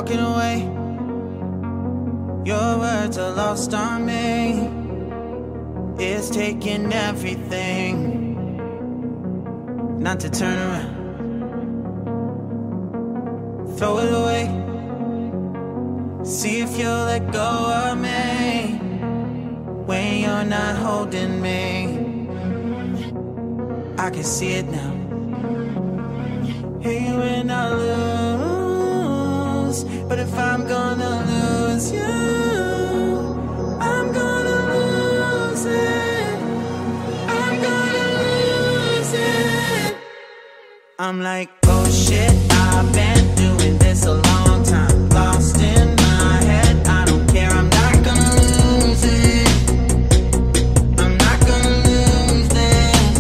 walking away. Your words are lost on me. It's taking everything not to turn around. Throw it away. See if you'll let go of me when you're not holding me. I can see it now. Hey, when I lose, but if I'm gonna lose you, I'm gonna lose it. I'm gonna lose it. I'm like, oh shit, I've been doing this a long time. Lost in my head, I don't care, I'm not gonna lose it. I'm not gonna lose this.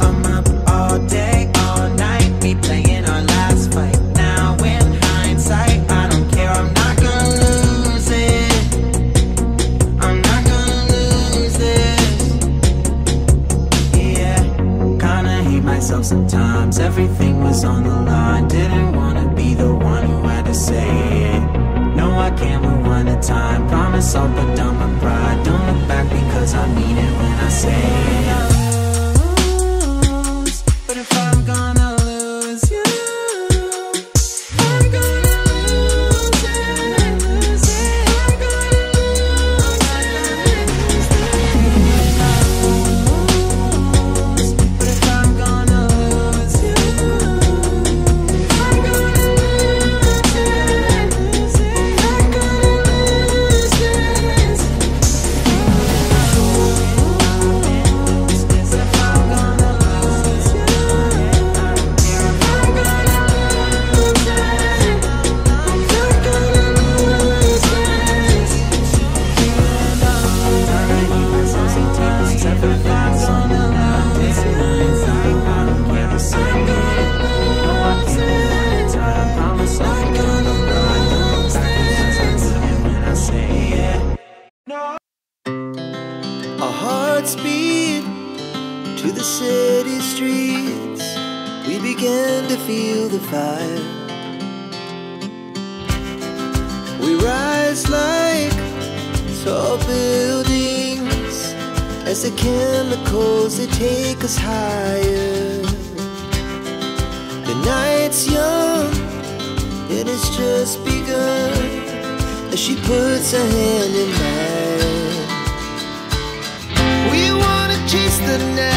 I'm up all day, all night, we playing our last fight. Now in hindsight, I don't care, I'm not gonna lose it. I'm not gonna lose this. Yeah, kinda hate myself sometimes. Everything was on the line. Didn't wanna be the one who had to say it. No, I can't rewind the time. Promise I'll put down my pride. Don't look back because I mean it when I say it. But if I'm gonna lose you, I'm gonna lose it. I'm gonna lose it. But if I'm gonna lose you, I'm gonna lose it. I'm gonna lose this. But if I'm gonna lose you, I'm gonna lose it. I'm not gonna lose this. I hate myself sometimes. Everything's on the line. It's hindsight, I don't care to say it. No, I can't rewind the time. Promise I'll put down my pride. Don't look back because I mean it when I say it. Our hearts beat to the city streets. We began to feel the fire. We rise like tall buildings as the chemicals, they take us higher. The night's young, it has just begun as she puts her hand in mine. We wanna chase the night